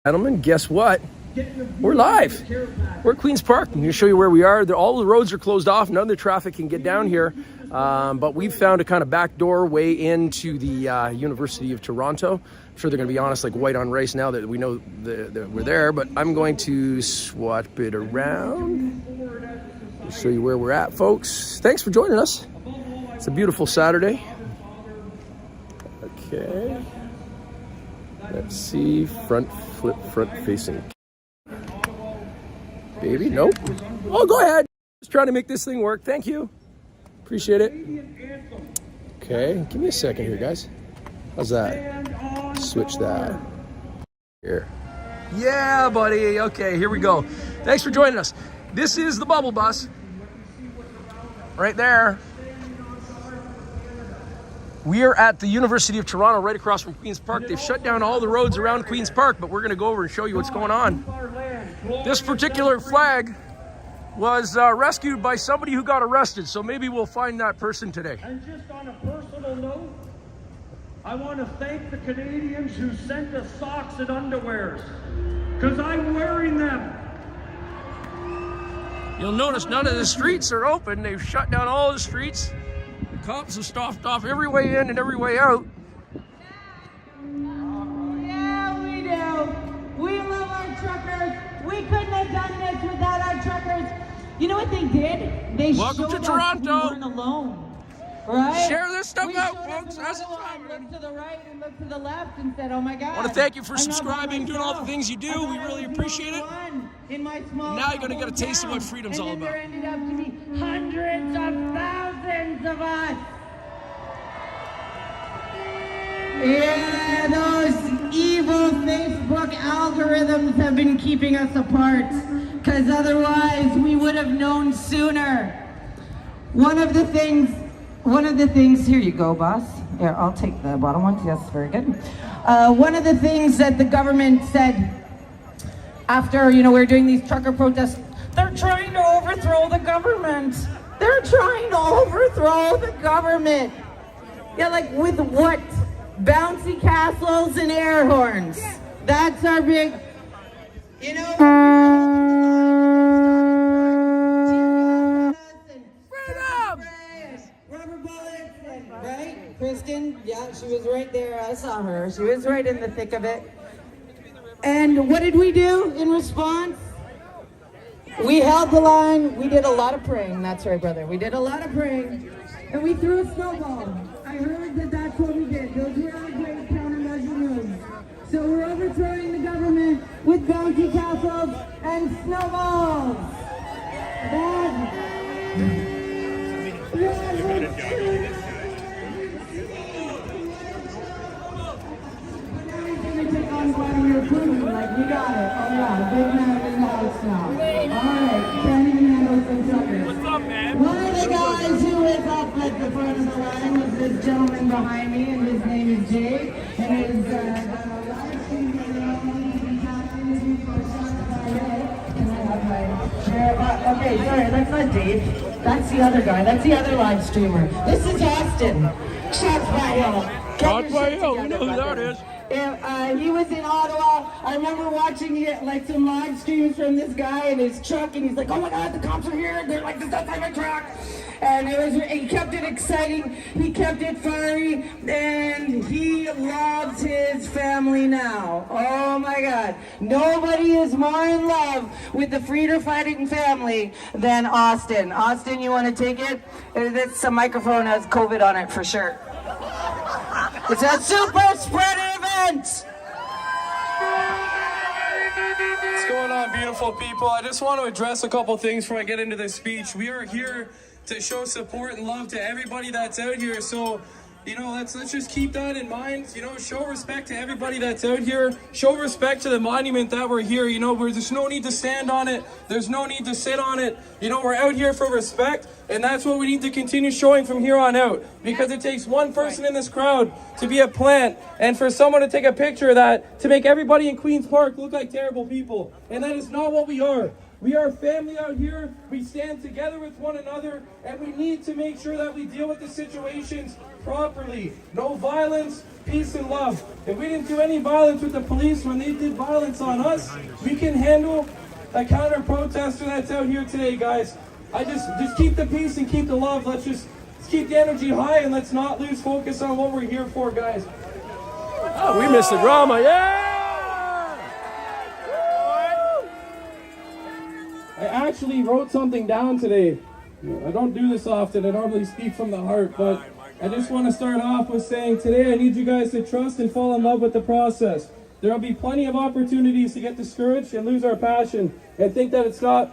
Gentlemen, guess what? We're live. We're at Queen's Park. I'm going to show you where we are. All the roads are closed off. None of the traffic can get down here. But we've found a kind of back door way into the University of Toronto. I'm sure they're going to be honest like white on rice now that we know that we're there. But I'm going to swap it around to show you where we're at, folks. Thanks for joining us. It's a beautiful Saturday. Okay. Let's see. Front facing. Baby, nope. Oh, go ahead. Just trying to make this thing work. Thank you. Appreciate it. Okay, give me a second here, guys. How's that? Switch that. Here. Yeah, buddy. Okay, here we go. Thanks for joining us. This is the Bubble Bus. Right there. We are at the University of Toronto, right across from Queen's Park. They've shut down all the roads around Queen's Park, but we're going to go over and show you what's going on. This particular flag was rescued by somebody who got arrested, so maybe we'll find that person today. And just on a personal note, I want to thank the Canadians who sent us socks and underwears, because I'm wearing them. You'll notice none of the streets are open. They've shut down all the streets. Cops have stopped off every way in and every way out. Yeah, we do. We love our truckers. We couldn't have done this without our truckers. You know what they did? They Welcome to showed Toronto. us we weren't alone. Right? Share this stuff we out, showed folks. us we weren't alone. Looked to the right and looked to the left and said, "Oh my God!" I want to thank you for subscribing, doing all the things you do. We really appreciate it. In my small Now you're going to get a taste of what freedom's all about. There ended up to be hundreds of thousands of us. Yeah, those evil Facebook algorithms have been keeping us apart, because otherwise we would have known sooner. One of the things, here you go, boss. Here, I'll take the bottom one. Yes, very good. One of the things that the government said after, we were doing these trucker protests, they're trying to overthrow the government. They're trying to overthrow the government. Yeah, like with what? Bouncy castles and air horns. That's our big, rubber bullets, right? Kristen, yeah, she was right there. I saw her. She was right in the thick of it. And what did we do in response? We held the line. We did a lot of praying. That's right, brother. We did a lot of praying. And we threw a snowball. I heard that that's what we did. Those were our great countermeasure moves. So we're overthrowing the government with bounty castles and snowballs. Like, we got it. Oh yeah, big man in the house now. Alright, can't even handle some truckers. What's up, man? One of the guys who is up at the front of the line was this gentleman behind me, and his name is Jay, and his live stream video. Okay, sorry, that's not Dave. That's the other guy. That's the other live streamer. This is Austin. Shots by Hill. Shots by Hill. We know who that is. He was in Ottawa. I remember watching like some live streams from this guy in his truck, and he's like, "Oh my God, the cops are here! They're like, this outside my truck!" And he kept it exciting. He kept it fiery, and he loves his family now. Oh my God, nobody is more in love with the freedom-fighting family than Austin. Austin, you want to take it? This microphone has COVID on it for sure. It's a super spreader event! What's going on, beautiful people? I just want to address a couple things before I get into this speech. We are here to show support and love to everybody that's out here, so let's just keep that in mind. Show respect to everybody that's out here. Show respect to the monument that we're here. Where there's no need to stand on it. There's no need to sit on it. We're out here for respect, and that's what we need to continue showing from here on out. Because it takes one person in this crowd to be a plant, and for someone to take a picture of that to make everybody in Queen's Park look like terrible people. And that is not what we are. We are family out here. We stand together with one another, and we need to make sure that we deal with the situations properly. No violence, peace and love. If we didn't do any violence with the police when they did violence on us, we can handle a counter-protester that's out here today, guys. I just keep the peace and keep the love. Let's keep the energy high, and let's not lose focus on what we're here for, guys. Oh, we missed the drama, yeah! I actually wrote something down today. I don't do this often. I normally speak from the heart, but I just want to start off with saying today I need you guys to trust and fall in love with the process. There will be plenty of opportunities to get discouraged and lose our passion and think that it's not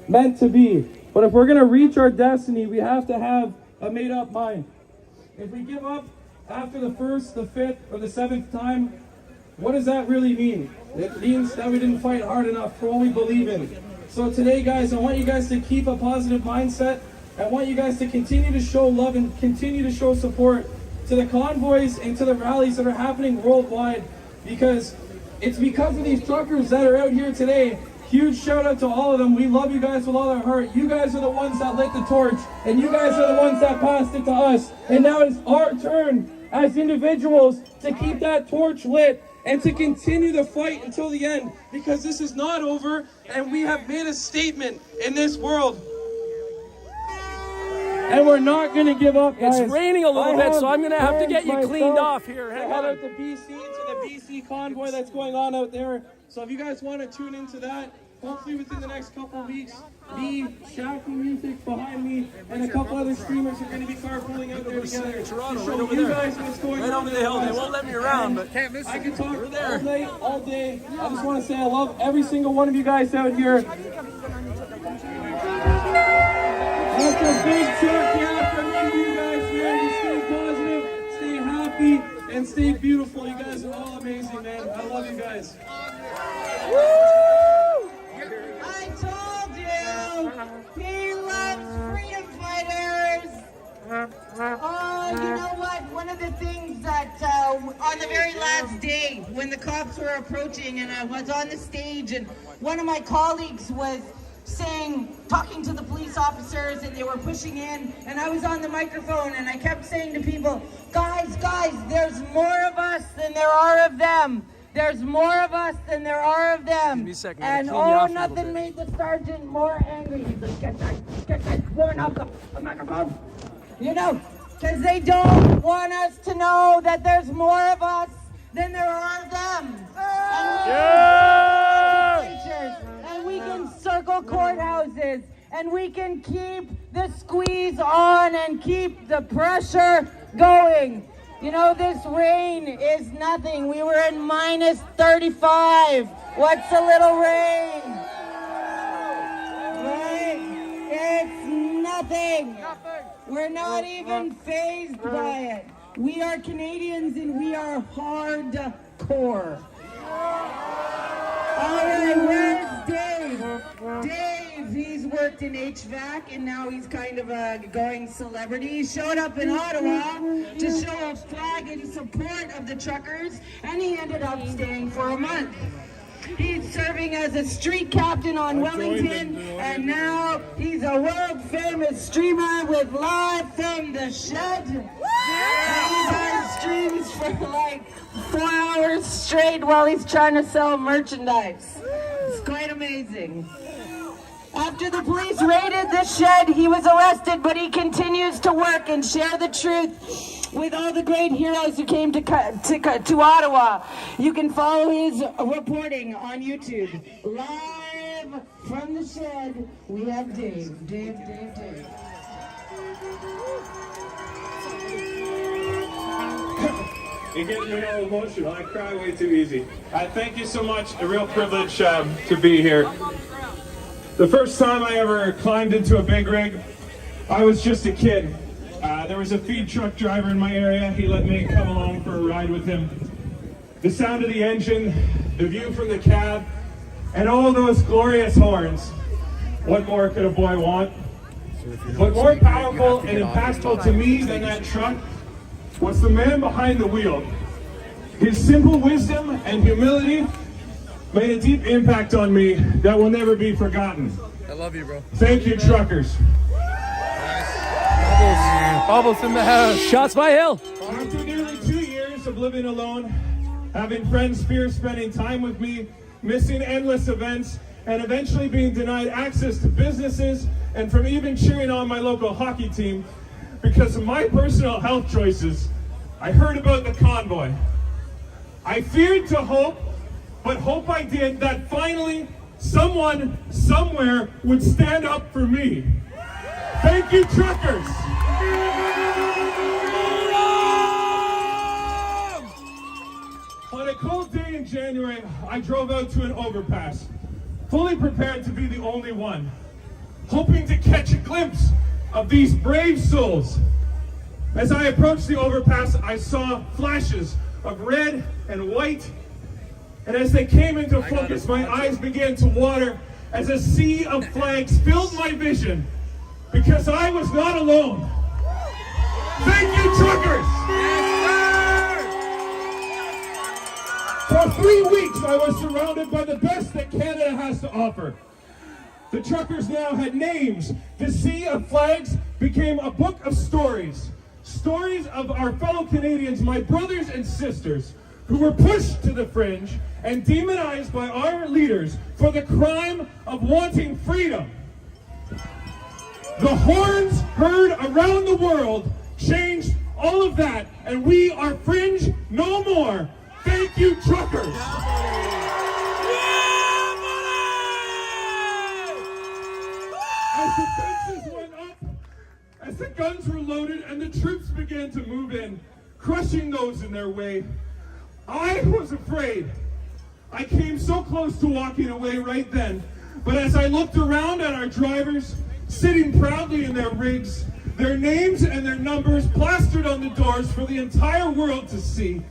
meant to be. But if we're going to reach our destiny, we have to have a made-up mind. If we give up after the first, the fifth, or the seventh time, what does that really mean? It means that we didn't fight hard enough for what we believe in. So today, guys, I want you guys to keep a positive mindset. I want you guys to continue to show love and continue to show support to the convoys and to the rallies that are happening worldwide, because it's because of these truckers that are out here today. Huge shout out to all of them. We love you guys with all our heart. You guys are the ones that lit the torch, and you guys are the ones that passed it to us. And now it's our turn as individuals to keep that torch lit and to continue the fight until the end, because this is not over, and we have made a statement in this world. And we're not going to give up, guys. It's raining a little bit, so I'm going to have to get you cleaned off here. Hang on. Head out to BC, to the BC convoy that's going on out there. So if you guys want to tune into that, hopefully within the next couple of weeks, me, Shaku Music behind me, and a couple other streamers are going to be carpooling out there together. Toronto, to show right over you there. guys what's going on. Right over the hill. They won't let me around, but I can talk all night, all day. I just want to say I love every single one of you guys out here. That's a big short yeah from me to you guys, man. Just stay positive, stay happy, and stay beautiful. You guys are all amazing, man. I love you guys. I told you, he loves freedom fighters. Oh, you know what? One of the things that on the very last day when the cops were approaching and I was on the stage and one of my colleagues was talking to the police officers and they were pushing in and I was on the microphone and I kept saying to people, guys, there's more of us than there are of them. There's more of us than there are of them. And oh, nothing made the sergeant more angry. He's like, get that woman off the microphone. You know, because they don't want us to know that there's more of us than there are of them. And we can circle courthouses, and we can keep the squeeze on and keep the pressure going. You know, this rain is nothing. We were in minus 35. What's a little rain? Right? It's nothing. We're not even fazed by it. We are Canadians and we are hardcore. All right, where's Dave? Dave, he's worked in HVAC and now he's kind of a going celebrity. He showed up in Ottawa to show a flag in support of the truckers and he ended up staying for a month. He's serving as a street captain on Wellington, and now he's a world-famous streamer with Live from the Shed. He does streams for like 4 hours straight while he's trying to sell merchandise. It's quite amazing. After the police raided the shed, he was arrested, but he continues to work and share the truth with all the great heroes who came to Ottawa. You can follow his reporting on YouTube. Live from the shed, we have Dave. Dave. You're getting me all emotional. I cry way too easy. Thank you so much. A real privilege to be here. The first time I ever climbed into a big rig, I was just a kid. There was a feed truck driver in my area. He let me come along for a ride with him. The sound of the engine, the view from the cab, and all those glorious horns. What more could a boy want? But more powerful and impactful to me than that truck was the man behind the wheel. His simple wisdom and humility made a deep impact on me that will never be forgotten. I love you, bro. Thank you, truckers. Bubbles in the house. Shots by Hill. After nearly 2 years of living alone, having friends fear spending time with me, missing endless events, and eventually being denied access to businesses, and from even cheering on my local hockey team, because of my personal health choices, I heard about the convoy. I feared to hope, but hope I did, that finally someone, somewhere would stand up for me. Thank you, truckers. On a cold day in January, I drove out to an overpass, fully prepared to be the only one, hoping to catch a glimpse of these brave souls. As I approached the overpass, I saw flashes of red and white, and as they came into focus, my eyes began to water as a sea of flags filled my vision, because I was not alone. Thank you, truckers! For 3 weeks, I was surrounded by the best that Canada has to offer. The truckers now had names. The sea of flags became a book of stories. Stories of our fellow Canadians, my brothers and sisters, who were pushed to the fringe and demonized by our leaders for the crime of wanting freedom. The horns heard around the world changed all of that, and we are fringe no more. Thank you, truckers. As the fences went up, as the guns were loaded and the troops began to move in, crushing those in their way, I was afraid. I came so close to walking away right then, but as I looked around at our drivers, sitting proudly in their rigs, their names and their numbers plastered on the doors for the entire world to see,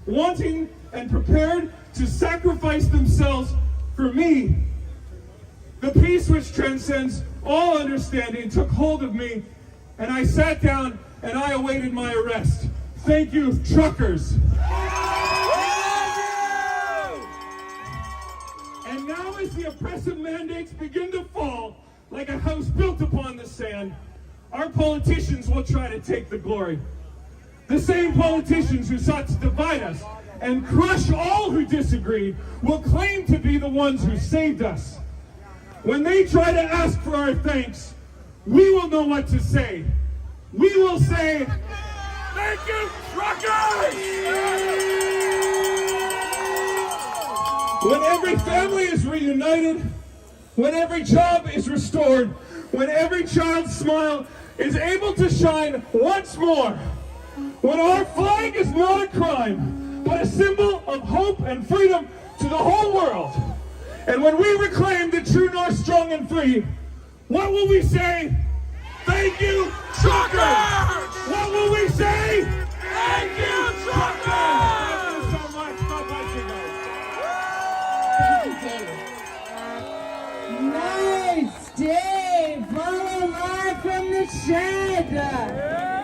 wanting and prepared to sacrifice themselves for me, the peace which transcends all understanding took hold of me, and I sat down and I awaited my arrest. Thank you, truckers. And now as the oppressive mandates begin to fall like a house built upon the sand, our politicians will try to take the glory. The same politicians who sought to divide us and crush all who disagreed will claim to be the ones who saved us. When they try to ask for our thanks, we will know what to say. We will say, thank you, truckers! When every family is reunited, when every job is restored, when every child's smile is able to shine once more, when our flag is not a crime, but a symbol of hope and freedom to the whole world, and when we reclaim the true north strong and free, what will we say? Thank you, truckers! What will we say? Thank you, truckers! Thank you so much. God bless you guys. Nice, Dave! Follow live from the shed!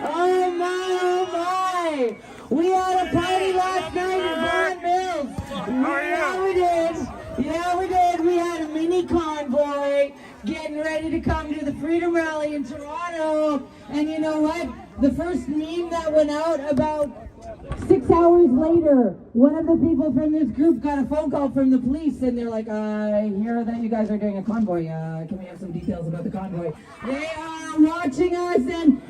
Oh my, oh my! We had a party last night at Vaughan Mills! Yeah, we did! Yeah, we did! We had a mini convoy getting ready to come to the Freedom Rally in Toronto, and you know what? The first meme that went out about 6 hours later, one of the people from this group got a phone call from the police, and they're like, I hear that you guys are doing a convoy. Can we have some details about the convoy? They are watching us, and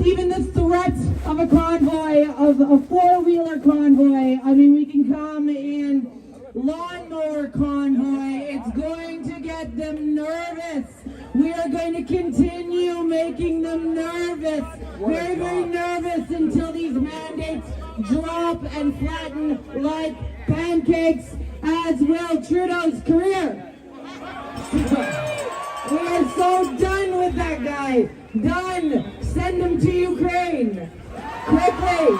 even the threat of a convoy, of a four-wheeler convoy, I mean, we can come in lawnmower convoy. It's going to get them nervous. We are going to continue making them nervous. Very, very nervous until these mandates drop and flatten like pancakes, as will Trudeau's career. We are so done with that guy. Done. Send him to Ukraine. Quickly.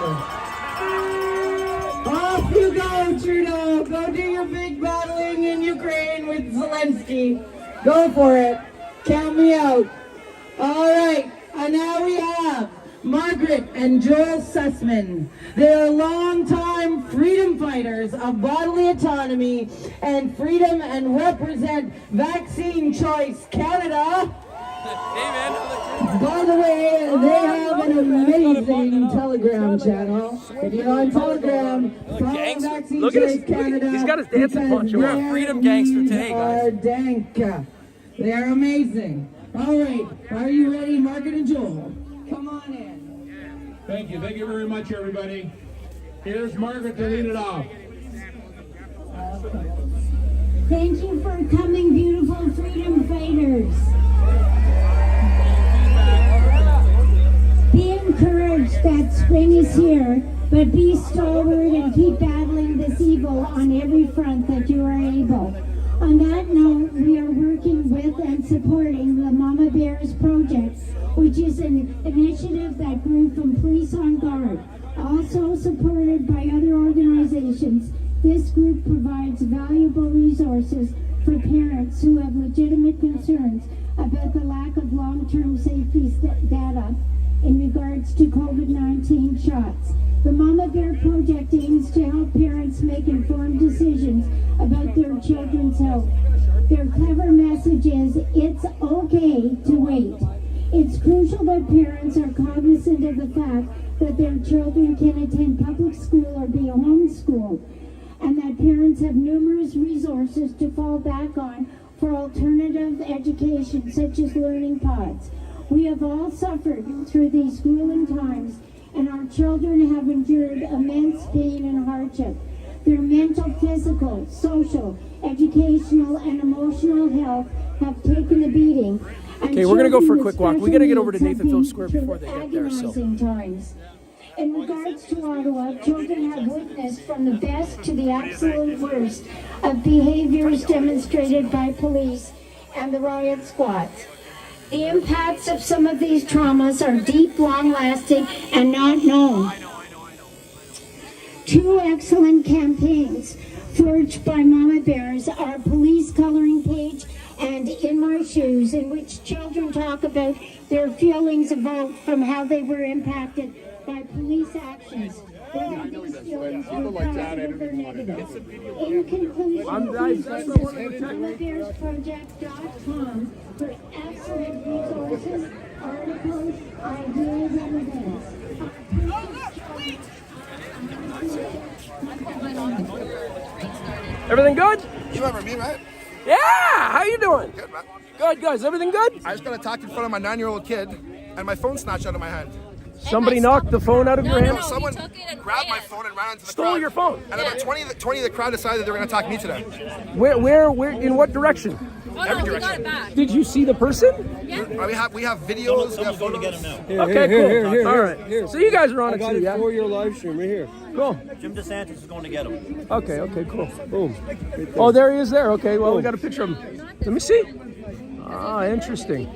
Off you go, Trudeau. Go do your big battling in Ukraine with Zelensky. Go for it. Count me out. All right. And now we have Margaret and Joel Sussman. They are longtime freedom fighters of bodily autonomy and freedom and represent Vaccine Choice Canada. By the way, they have an amazing Telegram channel. If you're on Telegram, follow Vaccine Look at Choice his- look at- Canada. he's got his dancing because poncho on. their Freedom gangster today, guys. are dank. They are amazing. All right, are you ready, Margaret and Joel? Come on in. Thank you very much, everybody. Here's Margaret to lead it off. Thank you for coming, beautiful freedom fighters. Be encouraged that spring is here, but be stalwart and keep battling this evil on every front that you are able. On that note, we are working with and supporting the Mama Bears Project, which is an initiative that grew from Police on Guard. Also supported by other organizations, this group provides valuable resources for parents who have legitimate concerns about the lack of long-term safety data in regards to COVID-19 shots. The Mama Bear Project aims to help parents make informed decisions about their children's health. Their clever message is, it's okay to wait. It's crucial that parents are cognizant of the fact that their children can attend public school or be homeschooled, and that parents have numerous resources to fall back on for alternative education, such as learning pods. We have all suffered through these grueling times, and our children have endured immense pain and hardship. Their mental, physical, social, educational, and emotional health have taken a beating. Okay, we're gonna go for a quick walk. We gotta get over to Nathan Phillips Square before they get there, so. Times. In regards to Ottawa, children have witnessed from the best to the absolute worst of behaviors demonstrated by police and the riot squads. The impacts of some of these traumas are deep, long-lasting, and not known. Two excellent campaigns forged by Mama Bears are Police Coloring Page and In My Shoes, in which children talk about their feelings evoked from how they were impacted by police actions. Whether these feelings were positive or negative. In conclusion, please visit MamaBearsProject.com for excellent resources, articles, ideas, and events. Everything good? You remember me, right? Yeah! How you doing? Good, man. Good, guys. Everything good? I just got attacked in front of my 9-year-old kid, and my phone snatched out of my hand. Somebody knocked the phone out of your hand? Someone grabbed my phone and ran into the Stole crowd. your phone? And about 20 of the crowd decided they were going to attack me today. Where, in what direction? Every direction. Did you see the person? We have videos, we have photos. Okay, cool. All right. So you guys are on it too, yeah? For your live stream right here. Cool. Jim DeSantis is going to get him. Okay, cool. Boom. Oh, there he is there. Okay, well, we got a picture of him. Let me see. Ah, interesting.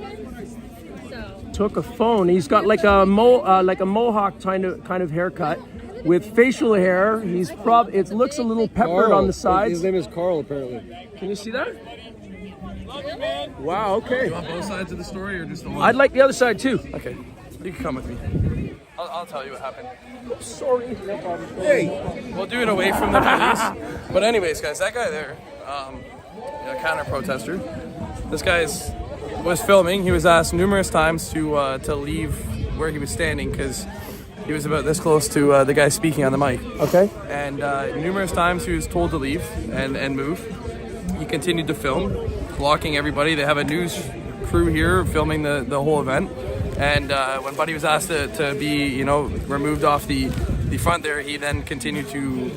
Took a phone. He's got like a mohawk kind of haircut with facial hair. He's it looks a little peppered on the sides. His name is Carl, apparently. Can you see that? Wow, okay. You want both sides of the story or just the one? I'd like the other side too. Okay, you can come with me. I'll tell you what happened. Sorry. No problem. Hey, we'll do it away from the police. But anyways, guys, that guy there, a counter protester. This guy was filming. He was asked numerous times to leave where he was standing because he was about this close to the guy speaking on the mic. Okay. And numerous times he was told to leave and move. He continued to film, blocking everybody. They have a news crew here filming the whole event. And when Buddy was asked to be, removed off the front there, he then continued to,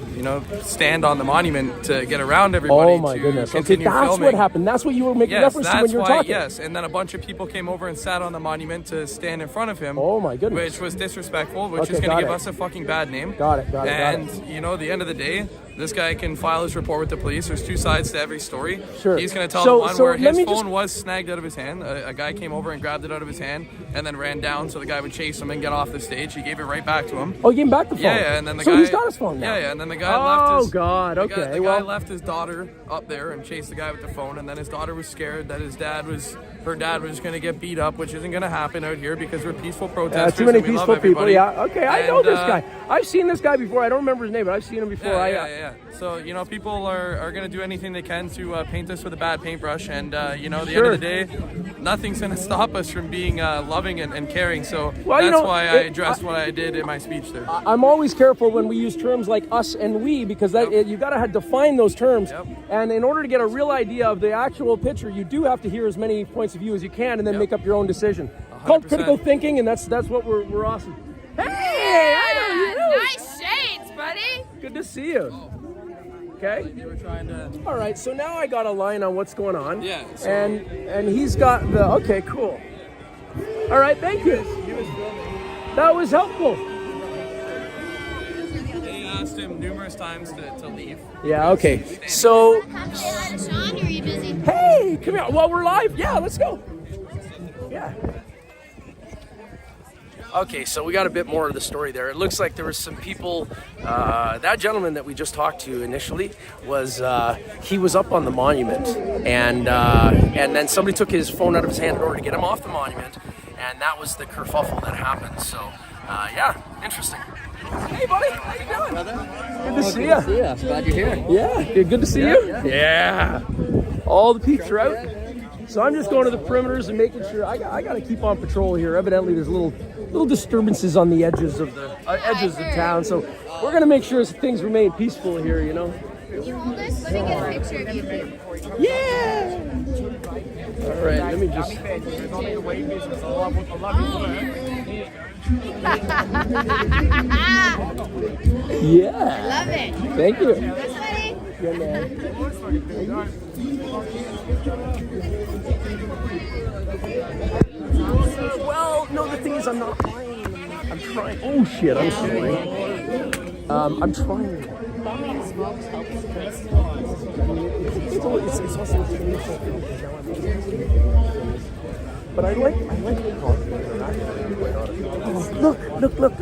stand on the monument to get around everybody. Oh my goodness. Okay, Continue that's filming. what happened. That's what you were making reference to when you were talking. Yes, and then a bunch of people came over and sat on the monument to stand in front of him. Oh my goodness. Which was disrespectful, which Okay, is going to got give it. us a fucking bad name. Got it. And, at the end of the day, this guy can file his report with the police. There's two sides to every story. Sure. He's going to tell So- the one so where let his me phone just- was snagged out of his hand. A guy came over and grabbed it out of his hand and then ran down so the guy would chase him and get off the stage. He gave it right back to him. Oh, you gave him back the phone? Yeah, and then the so guy... he's got his phone now? Yeah, and then the guy left his. God. The guy, Okay. the well, guy left his daughter up there and chased the guy with the phone, and then his daughter was scared that her dad was going to get beat up, which isn't going to happen out here because we're peaceful protesters. too many and we love peaceful people. everybody. Yeah. Okay. I know And, this guy. I've seen this guy before. I don't remember his name, but I've seen him before. Yeah. So, people are going to do anything they can to paint us with a bad paintbrush. And, at the end of the day, nothing's going to stop us from being loving and caring. So that's why I addressed what I did in my speech there. I'm always careful when we use terms like us and we, because you got to define those terms. Yep. And in order to get a real idea of the actual picture, you do have to hear as many points of view as you can and then make up your own decision. Called 100%. critical thinking, and that's what we're awesome. Hey, I know you. Nice shades, buddy. Good to see you. Okay. You were trying to. All right. So now I got a line on what's going on. Yeah, so- And he's got the. Okay. Cool. All right. Thank you. That was helpful. They asked him numerous times to leave. Yeah. Okay. So. Come say hi to Sean, or are you busy? Hey, come here. Well, we're live. Yeah. Let's go. Yeah. Okay, so we got a bit more of the story there. It looks like there was some people. That gentleman that we just talked to initially was he was up on the monument, and then somebody took his phone out of his hand in order to get him off the monument, and that was the kerfuffle that happened. So, yeah, interesting. Hey, buddy, how you doing? Good to see you. Yeah, glad you're here. Yeah, good to see you. Yeah. All the peeps are out. So I'm just going to the perimeters and making sure I got to keep on patrol here. Evidently, there's little disturbances on the edges of the edges of town. So we're going to make sure things remain peaceful here. You hold this? Let me get a picture of you. Yeah. All right. Let me just. Yeah. Love it. Thank you. This buddy? Good man. Well, no, the thing is, I'm not trying. I'm trying. Oh shit! I'm sorry. I'm trying. It's also but I like the look.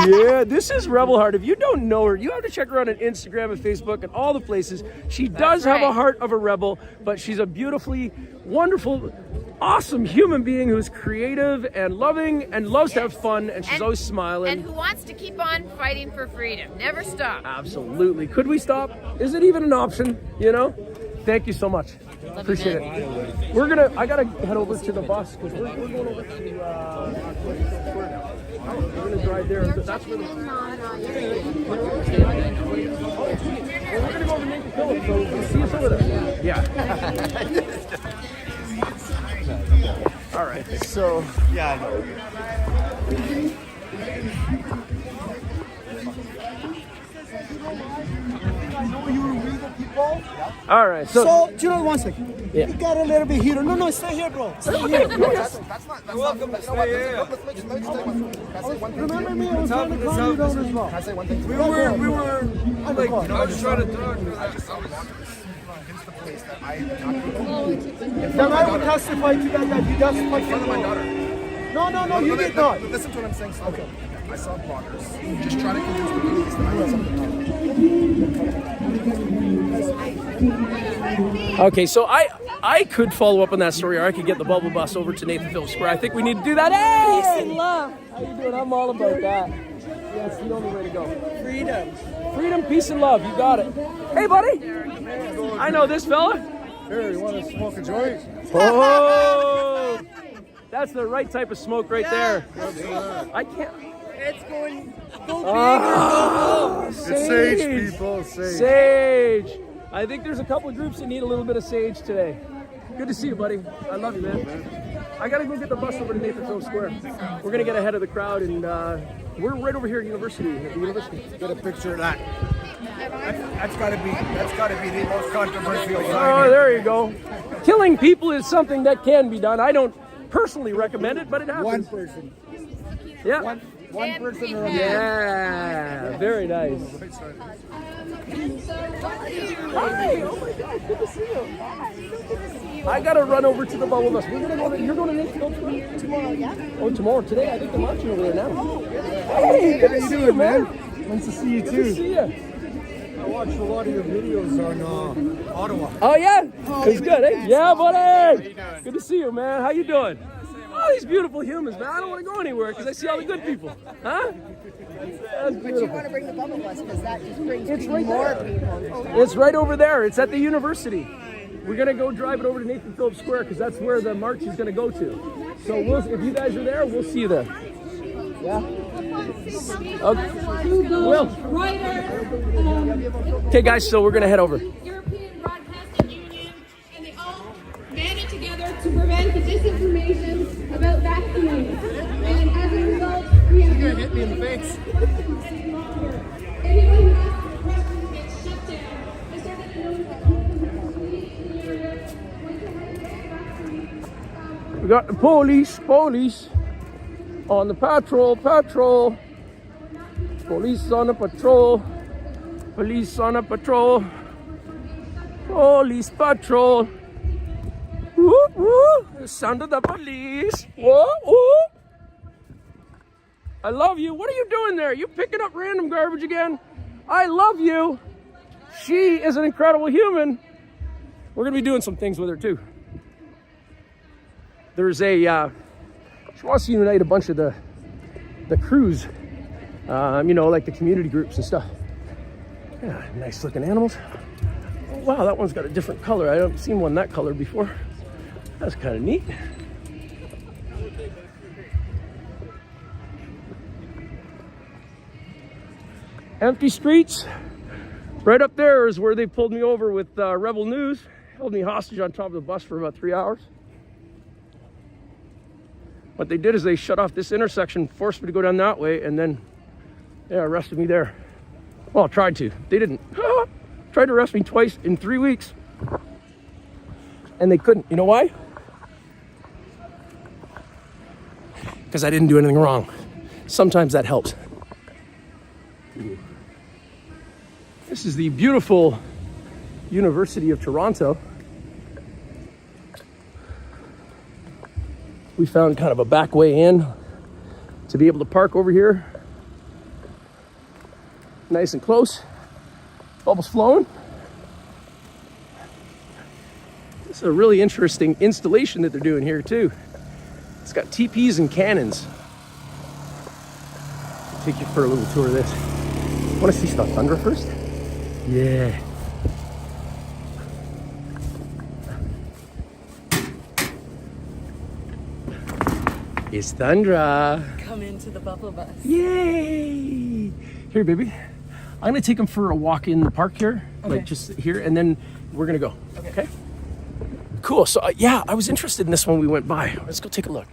Yeah, this is Rebel Heart. If you don't know her, you have to check her out on Instagram and Facebook and all the places. She does have a heart of a rebel, but she's a beautifully, wonderful, awesome human being who's creative and loving and loves to have fun, and she's always smiling. And who wants to keep on fighting for freedom. Never stop. Absolutely. Could we stop? Is it even an option? Thank you so much. Appreciate it. I gotta head over to the bus because we're going over to we're gonna drive there. That's where we're gonna go over to Nathan Phillips, so we'll see us over there. Yeah. All right. So Yeah, I know. all right. So, do you know one second? Yeah. You got a little bit here. No, stay here, bro. Stay here. That's not. You're welcome to stay here. Let me just tell you one thing. Can I say one thing? Remember me? I was trying to calm you down as well. Can I say one thing? We were like, I was just trying to talk. I just want to convince the police that I am not. then I will testify to that you justified In front of my daughter. No, you did not. Listen to what I'm saying. Okay. I saw bloggers just trying to convince the police that I had something wrong. Okay, so I could follow up on that story, or I could get the bubble bus over to Nathan Phillips Square. I think we need to do that. Hey! Peace and love. How you doing? I'm all about that. That's the only way to go. Freedom, peace, and love. You got it. Hey, buddy. I know this fella. Here, you want to smoke a joint? Oh, that's the right type of smoke right there. I can't. It's going. It's sage, people. Sage. I think there's a couple of groups that need a little bit of sage today. Good to see you, buddy. I love you, man. I gotta go get the bus over to Nathan Phillips Square. We're gonna get ahead of the crowd, and we're right over here at the university. Get a picture of that. That's got to be the most controversial sign. Oh, there you go. Killing people is something that can be done. I don't personally recommend it, but it happens. One person. Yeah. One person. Yeah. Very nice. Hi. Oh my God. Good to see you. I gotta run over to the bubble bus. We're gonna go. You're going to Nathan Phillips Square tomorrow. Yeah. Oh, tomorrow. Today, I think they're marching over there now. Hey, good to see you, man. Nice to see you Good to see you. I watched a lot of your videos on Ottawa. Oh yeah, it's good, eh? Yeah, buddy. Good to see you, man. How you doing? Oh, these beautiful humans, man. I don't want to go anywhere because I see all the good people. Huh? That's beautiful. But you want to bring the bubble bus because that just brings It's right more there. people. It's right over there. It's at the university. We're gonna go drive it over to Nathan Phillips Square because that's where the march is gonna go to. So if you guys are there, we'll see you there. Yeah. Okay. Will. Okay, guys. So we're gonna head over. European Broadcasting Union, and they all banded together to prevent the disinformation about vaccines. And as a result, we have You're gonna hit me in the face. anyone who asks questions gets shut down. I started to notice that people from the police in the area went to hide the vaccines. We got the police on the patrol. Police on the patrol. Police on a patrol. Police patrol. Woo woo! The sound of the police. Whoa woo! I love you. What are you doing there? You picking up random garbage again? I love you. She is an incredible human. We're gonna be doing some things with her too. There's a. She wants to unite a bunch of the crews. You know, like the community groups and stuff. Yeah, nice looking animals. Oh, wow, that one's got a different color. I haven't seen one that color before. That's kind of neat. Empty streets. Right up there is where they pulled me over with Rebel News. Held me hostage on top of the bus for about 3 hours. What they did is they shut off this intersection, forced me to go down that way, and then arrested me there. Well, tried to. They didn't. Tried to arrest me twice in 3 weeks. And they couldn't. You know why? Because I didn't do anything wrong. Sometimes that helps. This is the beautiful University of Toronto. We found kind of a back way in to be able to park over here. Nice and close. Bubbles flowing. This is a really interesting installation that they're doing here too. It's got teepees and cannons. I'll take you for a little tour of this. Want to see some thunder first? Yeah. It's Thundra. Come into the bubble bus. Yay! Here, baby. I'm gonna take him for a walk in the park here, like just here, and then we're gonna go. Okay? Cool. So yeah, I was interested in this when we went by. Let's go take a look.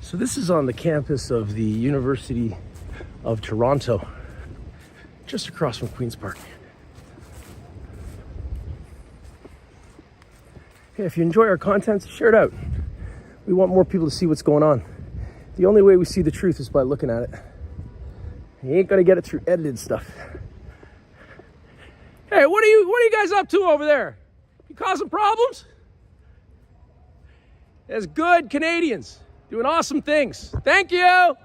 So this is on the campus of the University of Toronto, just across from Queen's Park. Hey, if you enjoy our content, share it out. We want more people to see what's going on. The only way we see the truth is by looking at it. You ain't gonna get it through edited stuff. Hey, what are you guys up to over there? You causing problems? That's good Canadians. Doing awesome things. Thank you.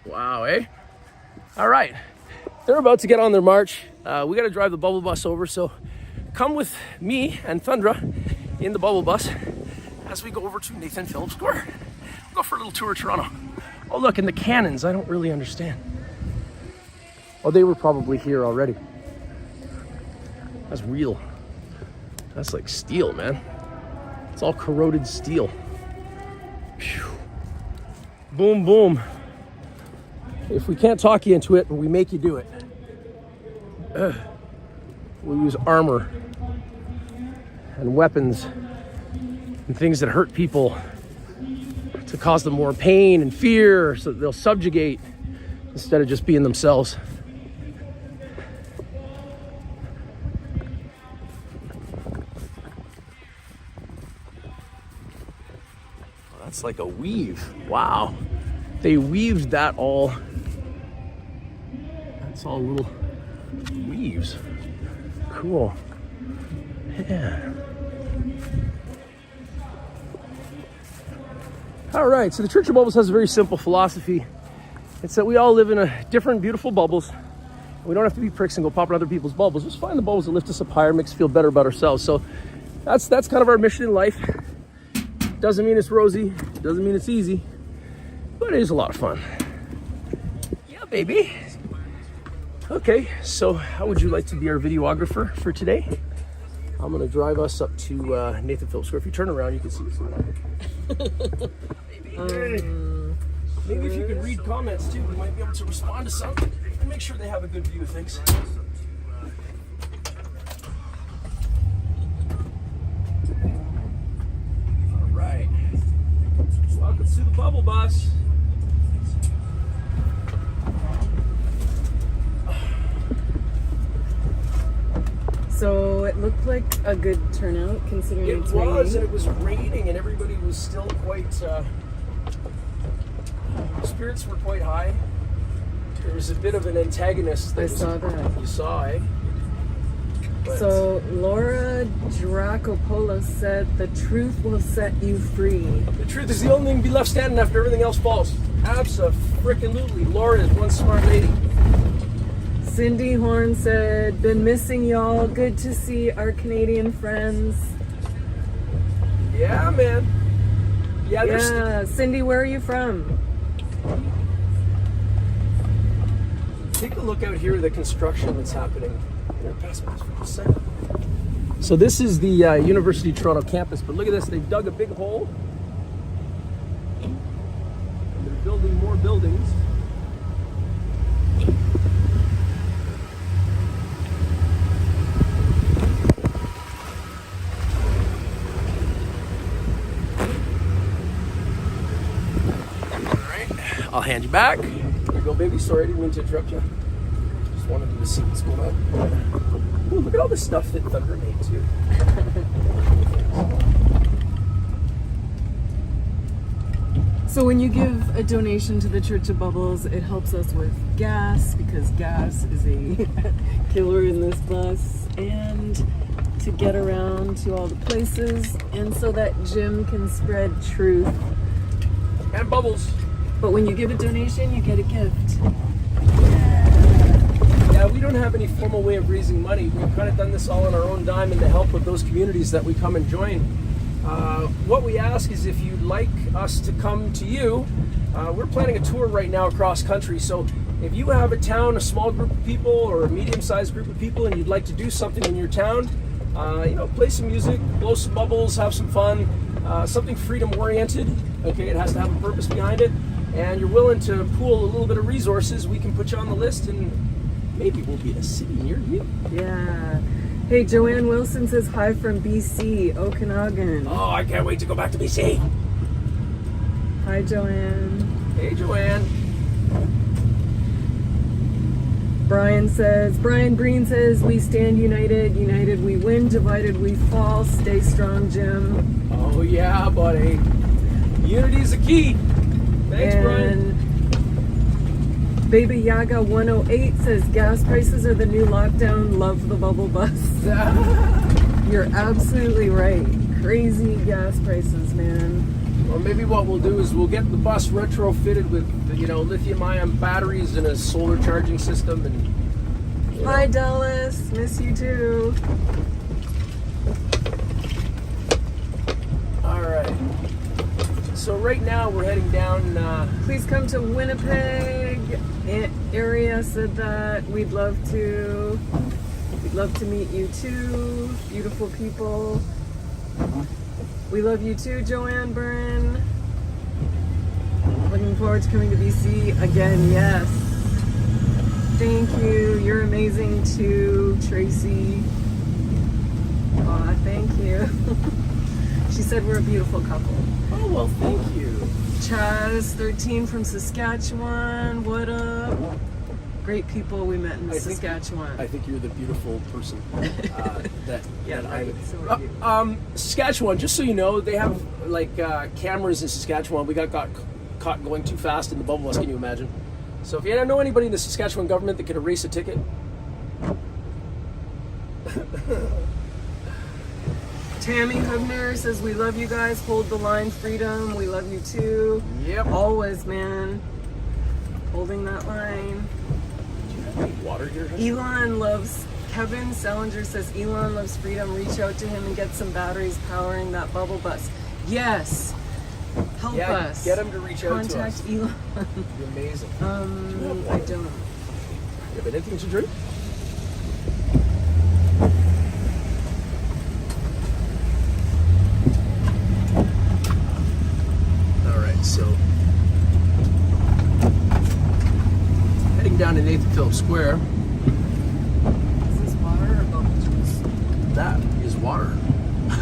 Wow, eh? All right. They're about to get on their march. We got to drive the bubble bus over, so come with me and Thundra in the bubble bus as we go over to Nathan Phillips Square. We'll go for a little tour of Toronto. Oh, look, and the cannons. I don't really understand. Oh, they were probably here already. That's real. That's like steel, man. It's all corroded steel. Phew. Boom, boom. If we can't talk you into it, we make you do it. We'll use armor and weapons and things that hurt people to cause them more pain and fear so that they'll subjugate instead of just being themselves. That's like a weave. Wow. They weaved that all. That's all little weaves. Cool. Yeah. All right, so the Church of Bubbles has a very simple philosophy. It's that we all live in a different, beautiful bubbles. We don't have to be pricks and go pop in other people's bubbles. Just find the bubbles that lift us up higher, makes us feel better about ourselves. So that's kind of our mission in life. Doesn't mean it's rosy, doesn't mean it's easy, but it is a lot of fun. Yeah, baby. Okay, so how would you like to be our videographer for today? I'm gonna drive us up to Nathan Phillips Square. If you turn around, you can see us. Maybe if you could read comments too, we might be able to respond to some and make sure they have a good view of things. All right. Welcome to the Bubble Bus. So it looked like a good turnout considering it's raining. It was, and it was raining, and everybody was still quite. Spirits were quite high. There was a bit of an antagonist. I saw that. You saw, eh? But so Laura Dracopoulos said, "The truth will set you free." The truth is the only thing to be left standing after everything else falls. Abso-frickin-lutely. Laura is one smart lady. Cindy Horn said, "Been missing y'all. Good to see our Canadian friends." Yeah, man. Yeah, Cindy, where are you from? Take a look out here at the construction that's happening. So this is the University of Toronto campus, but look at this. They've dug a big hole. And they're building more buildings. I'll hand you back. Here you go, baby. Sorry, I didn't mean to interrupt you. Just wanted you to see what's going on. Ooh, look at all this stuff that Thunder made, too. So when you give a donation to the Church of Bubbles, it helps us with gas, because gas is a killer in this bus, and to get around to all the places, and so that Jim can spread truth. And bubbles. But when you give a donation, you get a gift. Yeah, we don't have any formal way of raising money. We've kind of done this all on our own dime and to help with those communities that we come and join. What we ask is if you'd like us to come to you, we're planning a tour right now across country. So if you have a town, a small group of people or a medium-sized group of people, and you'd like to do something in your town, play some music, blow some bubbles, have some fun, something freedom-oriented. Okay, it has to have a purpose behind it. And you're willing to pool a little bit of resources, we can put you on the list and maybe we'll be in a city near you. Yeah. Hey, Joanne Wilson says hi from BC, Okanagan. Oh, I can't wait to go back to BC. Hi, Joanne. Hey, Joanne. Brian Green says, we stand united, united we win, divided we fall. Stay strong, Jim. Oh, yeah, buddy. Unity is the key. Thanks, Brian. Baby Yaga 108 says gas prices are the new lockdown. Love the bubble bus. You're absolutely right. Crazy gas prices, man. Or maybe what we'll do is we'll get the bus retrofitted with, lithium-ion batteries and a solar charging system. And hi, Dallas. Miss you too. All right. So right now we're heading down. Please come to Winnipeg area. Said that we'd love to. We'd love to meet you too, beautiful people. We love you too, Joanne Byrne. Looking forward to coming to BC again, yes. Thank you, you're amazing too, Tracy. Aw, thank you. She said we're a beautiful couple. Oh, well, thank you. Chaz, 13 from Saskatchewan, what up? Great people we met in Saskatchewan. I think you're the beautiful person that Yeah, that right. So are you. Saskatchewan, just so you know, they have like cameras in Saskatchewan. We got caught going too fast in the bubble bus, can you imagine? So if you don't know anybody in the Saskatchewan government that could erase a ticket, Tammy Hubner says, we love you guys. Hold the line, freedom. We love you too. Yep. Always, man. Holding that line. do you have any water here? Elon loves, Kevin Selinger says, Elon loves freedom. Reach out to him and get some batteries powering that bubble bus. Yes. Help us. Get him to reach out to us. Contact Elon. You're amazing. I don't. You have anything to drink? So, heading down to Nathan Phillips Square. Is this water or bubble juice? That is water.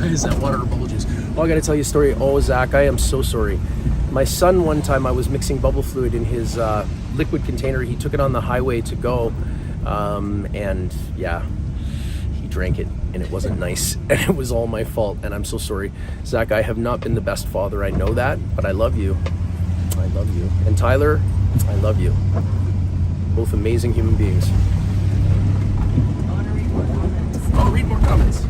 Is that water or bubble juice? Oh, I gotta tell you a story. Oh, Zach, I am so sorry. My son, one time I was mixing bubble fluid in his liquid container. He took it on the highway to go, and yeah, he drank it, and it wasn't nice, and it was all my fault, and I'm so sorry. Zach, I have not been the best father, I know that, but I love you. I love you. And Tyler, I love you. Both amazing human beings. I want to read more comments. Oh, read more comments.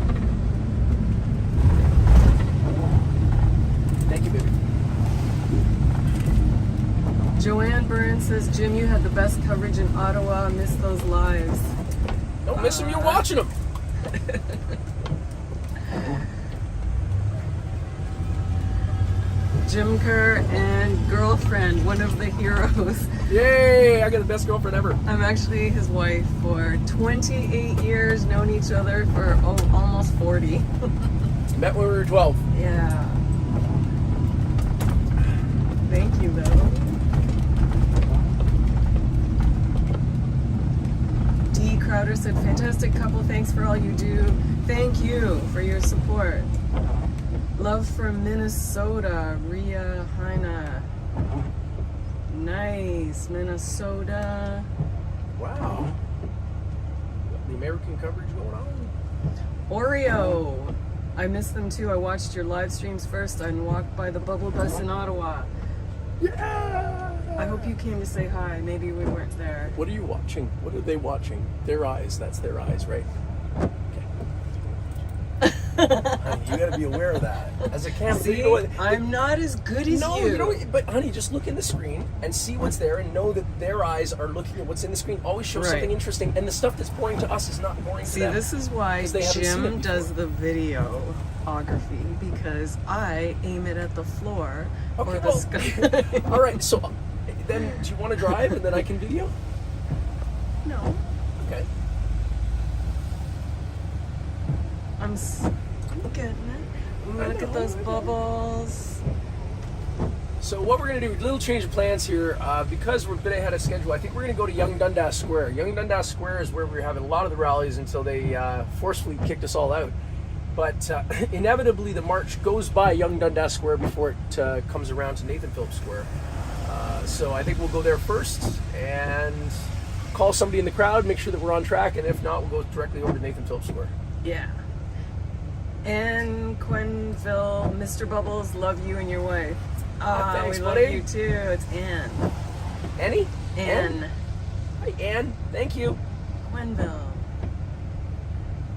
Thank you, baby. Joanne Byrne says, Jim, you had the best coverage in Ottawa. I miss those lives. Don't miss them, you're watching them. Jim Kerr and girlfriend, one of the heroes. Yay, I got the best girlfriend ever. I'm actually his wife for 28 years, known each other for almost 40. Met when we were 12. Yeah. Thank you, though. D. Crowder said, fantastic couple, thanks for all you do. Thank you for your support. Love from Minnesota, Ria Heina. Nice, Minnesota. Wow. Got the American coverage going on. Oreo. I miss them too. I watched your live streams first and walked by the bubble bus in Ottawa. Yeah! I hope you came to say hi. Maybe we weren't there. What are you watching? What are they watching? Their eyes. That's their eyes, right? Honey, you gotta be aware of that. As a camera, See, you know what, I'm not as good as no, you. you know, but honey, just look in the screen and see what's there, and know that their eyes are looking at what's in the screen. Always show Right. something interesting, and the stuff that's boring to us is not boring to See, them. this is why 'Cause they haven't seen it Jim before. does the videography, because I aim it at the floor or the sky. All right, so then do you want to drive, and then I can do you? No, Okay. I'm getting it. Look at those bubbles. So what we're going to do, a little change of plans here, because we're a bit ahead of schedule. I think we're going to go to Yonge Dundas Square. Yonge Dundas Square is where we were having a lot of the rallies until they forcefully kicked us all out. But inevitably the march goes by Yonge Dundas Square before it comes around to Nathan Phillips Square. So I think we'll go there first and call somebody in the crowd, make sure that we're on track, and if not, we'll go directly over to Nathan Phillips Square. Yeah. Anne Quenville, Mr. Bubbles, love you and your wife. Thanks, we love buddy. you too. It's Anne. Annie? Anne. Hi, Anne. Thank you. Quenville.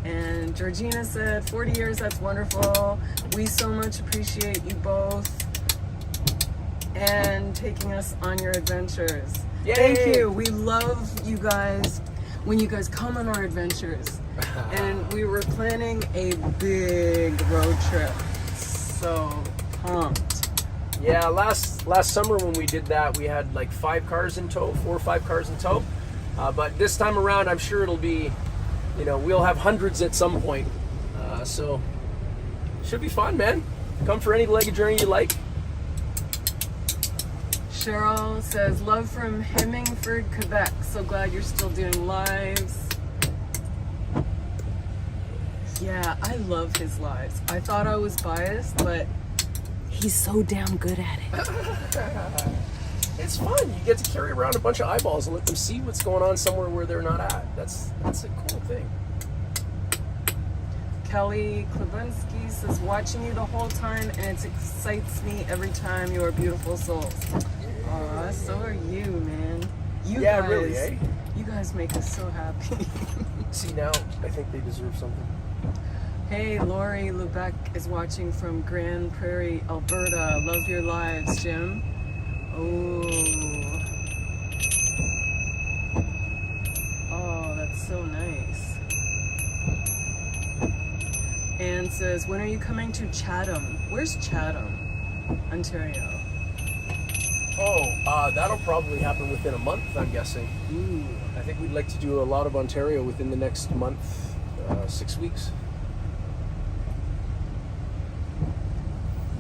And Georgina said, 40 years, that's wonderful. We so much appreciate you both and taking us on your adventures. Yay. Thank you. We love you guys when you guys come on our adventures. And we were planning a big road trip. So pumped. Yeah, last summer when we did that, we had like 4 or 5 cars in tow. But this time around, I'm sure it'll be you know, we'll have hundreds at some point. So should be fun, man. Come for any leg of journey you like. Cheryl says, love from Hemingford, Quebec. So glad you're still doing lives. Yeah, I love his lives. I thought I was biased, but he's so damn good at it. It's fun. You get to carry around a bunch of eyeballs and let them see what's going on somewhere where they're not at. That's a cool thing. Kelly Klebunski says, watching you the whole time, and it excites me every time. You are beautiful souls. Aw, so are you, man. You guys, really, eh? You guys make us so happy. See, now I think they deserve something. Hey, Lori Lubeck is watching from Grand Prairie, Alberta. Love your lives, Jim. Oh, that's so nice. Anne says, when are you coming to Chatham? Where's Chatham? Ontario. Oh, that'll probably happen within a month, I'm guessing. Ooh. I think we'd like to do a lot of Ontario within the next month, 6 weeks.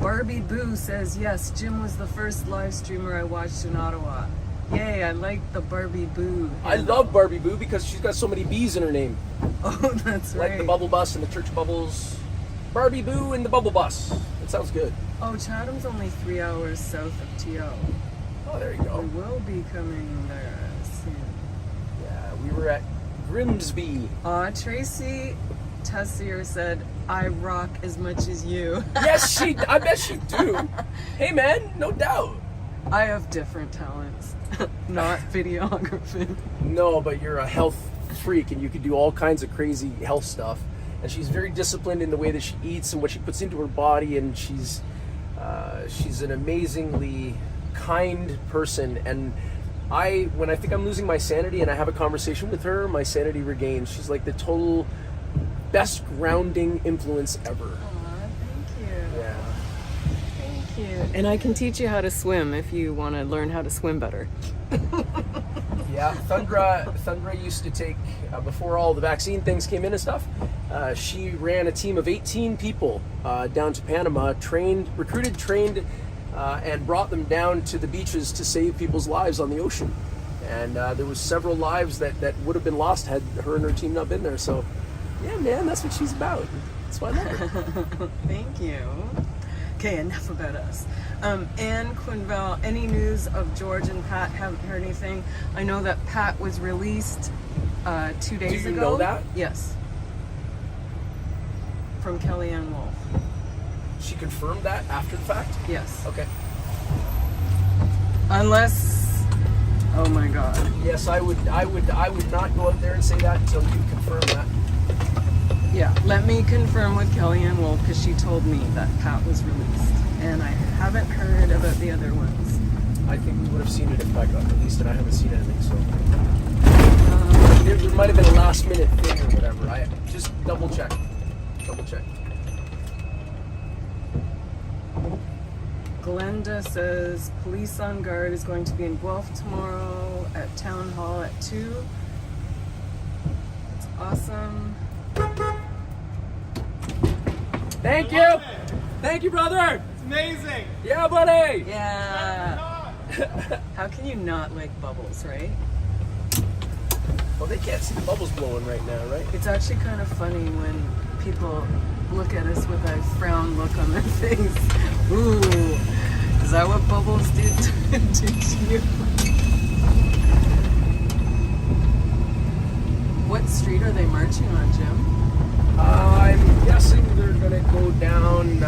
Barbie Boo says, yes, Jim was the first live streamer I watched in Ottawa. Yay, I like the Barbie Boo. I love Barbie Boo because she's got so many B's in her name. Oh, that's right. Like the Bubble Bus and the Church of Bubbles. Barbie Boo and the Bubble Bus. It sounds good. Oh, Chatham's only 3 hours south of TO. Oh, there you go. We will be coming there soon. Yeah, we were at Grimsby. Tracy Tessier said, I rock as much as you. Yes, I bet she do. Hey, man, no doubt. I have different talents, not videography. No, but you're a health freak and you can do all kinds of crazy health stuff. And she's very disciplined in the way that she eats and what she puts into her body. And she's an amazingly kind person. And when I think I'm losing my sanity and I have a conversation with her, my sanity regains. She's like the total best grounding influence ever. Aw, thank you. Yeah. Thank you. And I can teach you how to swim if you want to learn how to swim better. Yeah, Thundra used to take, before all the vaccine things came in and stuff, she ran a team of 18 people down to Panama, recruited, trained, and brought them down to the beaches to save people's lives on the ocean. And there was several lives that would have been lost had her and her team not been there. So, yeah, man, that's what she's about. That's why I love her. Thank you. Okay, enough about us. Anne Quinville, any news of George and Pat? Haven't heard anything. I know that Pat was released 2 days ago. Do you know that? Yes. From Kellyanne Wolf. She confirmed that after the fact? Yes. Okay. Unless, oh my God. Yes, I would not go out there and say that until you confirm that. Yeah, let me confirm with Kellyanne Wolf because she told me that Pat was released, and I haven't heard about the other ones. I think we would have seen it if Pat got released, and I haven't seen anything, so. There might have been a last minute thing or whatever. I just double check. Glenda says police on guard is going to be in Guelph tomorrow at Town Hall at 2. It's awesome. Thank you. Thank you, brother. It's amazing. Yeah, buddy. Yeah. How can you not like bubbles, right? Well, they can't see the bubbles blowing right now, right? It's actually kind of funny when people look at us with a frown look on their face. Ooh, is that what bubbles did to you? What street are they marching on, Jim? I'm guessing they're gonna go down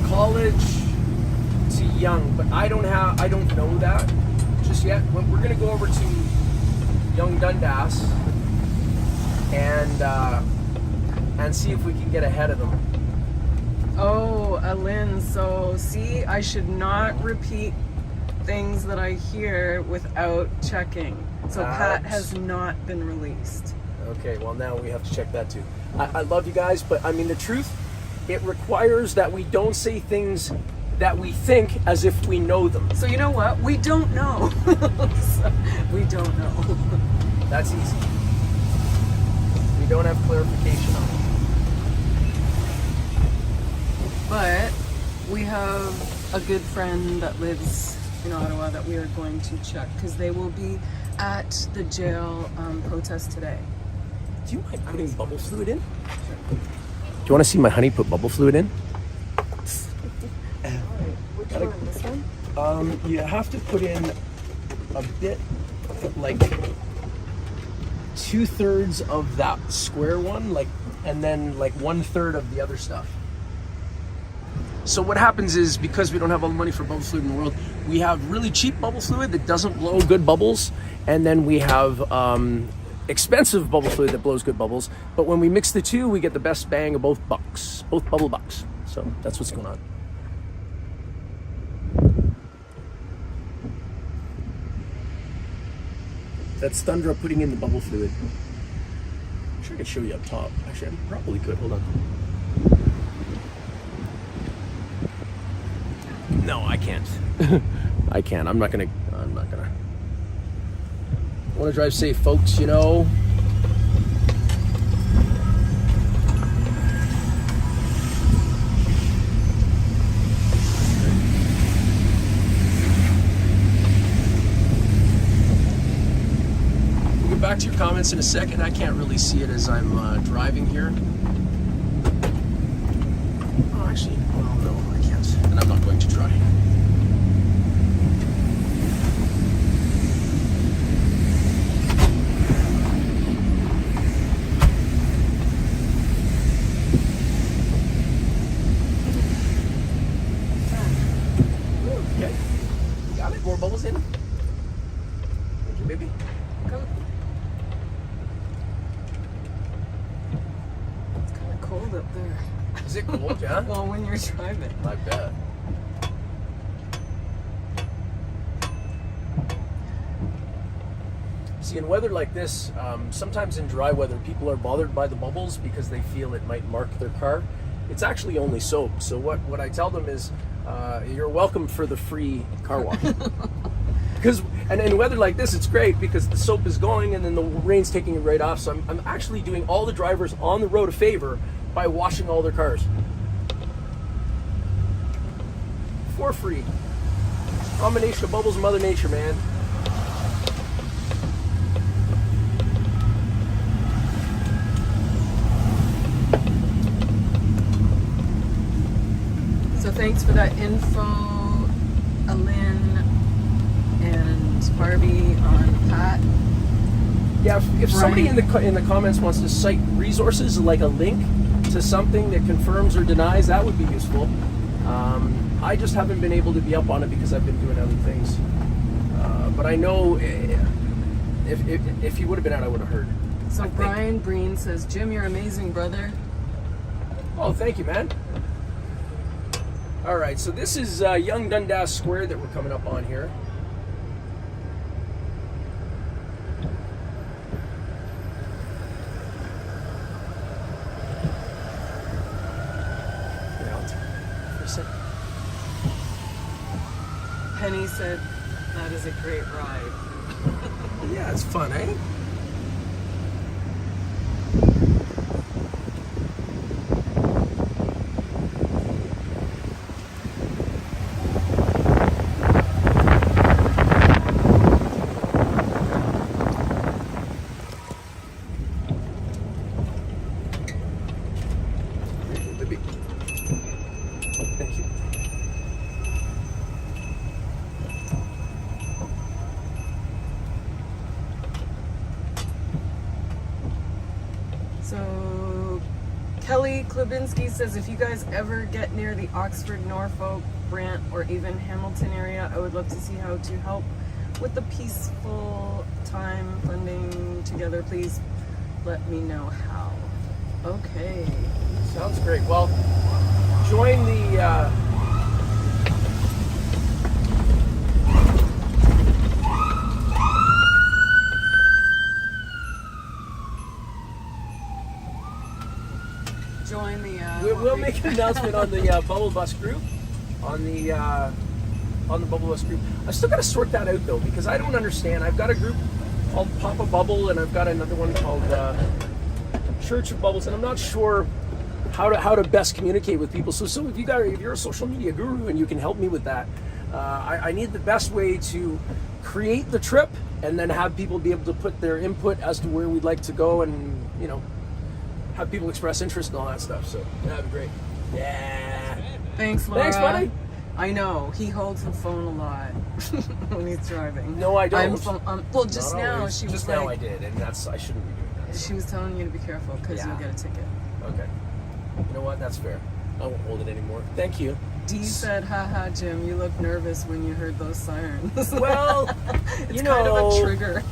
College to Yonge, but I don't know that just yet. We're gonna go over to Yonge Dundas and see if we can get ahead of them. Oh, Alin, so see, I should not repeat things that I hear without checking. So Pat has not been released. Okay, well now we have to check that too. I love you guys, but I mean the truth, it requires that we don't say things that we think as if we know them. So you know what? We don't know. So, we don't know. That's easy. We don't have clarification on it. But we have a good friend that lives in Ottawa that we are going to check because they will be at the jail protest today. Do you mind putting bubble fluid in? Do you want to see my honey put bubble fluid in? Which one? This one? You have to put in a bit, like 2/3 of that square one, like, and then like 1/3 of the other stuff. So what happens is, because we don't have all the money for bubble fluid in the world, we have really cheap bubble fluid that doesn't blow good bubbles, and then we have expensive bubble fluid that blows good bubbles. But when we mix the two, we get the best bang of both bucks, both bubble bucks. So that's what's going on. That's Thundra putting in the bubble fluid. I'm sure I could show you up top. Actually, I probably could. Hold on. No, I can't. I can't. I'm not gonna. I want to drive safe, folks, you know. We'll get back to your comments in a second. I can't really see it as I'm driving here. Oh, actually, well, no, I can't. And I'm not going to try. Okay. Got it? More bubbles in? Thank you, baby. Come. It's kind of cold up there. Is it cold, yeah? Well, when you're driving. I bet. See, in weather like this, sometimes in dry weather, people are bothered by the bubbles because they feel it might mark their car. It's actually only soap. So what I tell them is, you're welcome for the free car wash. And in weather like this, it's great because the soap is going and then the rain's taking it right off. So I'm actually doing all the drivers on the road a favor by washing all their cars. For free. Combination of bubbles and Mother Nature, man. So thanks for that info, Alin and Barbie on Pat. Yeah, if somebody in the comments wants to cite resources like a link to something that confirms or denies, that would be useful. I just haven't been able to be up on it because I've been doing other things. But I know if he would have been out, I would have heard. So Brian Breen says, Jim, you're amazing, brother. Oh, thank you, man. All right, so this is Young Dundas Square that we're coming up on here. Penny said, that is a great ride. Yeah, it's fun, eh? Thank you. So Kelly Klubinski says, if you guys ever get near the Oxford, Norfolk, Brant, or even Hamilton area, I would love to see how to help with the peaceful time funding together. Please let me know how. Okay. Sounds great. Well, join the we'll make an announcement on the Bubble Bus group, on the Bubble Bus group. I still got to sort that out though, because I don't understand. I've got a group called Pop a Bubble, and I've got another one called Church of Bubbles, and I'm not sure how to best communicate with people. So if you're a social media guru and you can help me with that, I need the best way to create the trip and then have people be able to put their input as to where we'd like to go, and have people express interest and all that stuff. So that'd be great. Yeah. Thanks, Laura. Thanks, buddy. I know he holds the phone a lot when he's driving. No, I don't. Well, just Not now always. she just was now like, I did, and I shouldn't be doing that. she was telling you to be careful because Yeah. you'll get a ticket. Okay. You know what? That's fair. I won't hold it anymore. Thank you. Dee said, haha, Jim, you look nervous when you heard those sirens. Well, it's kind of a trigger.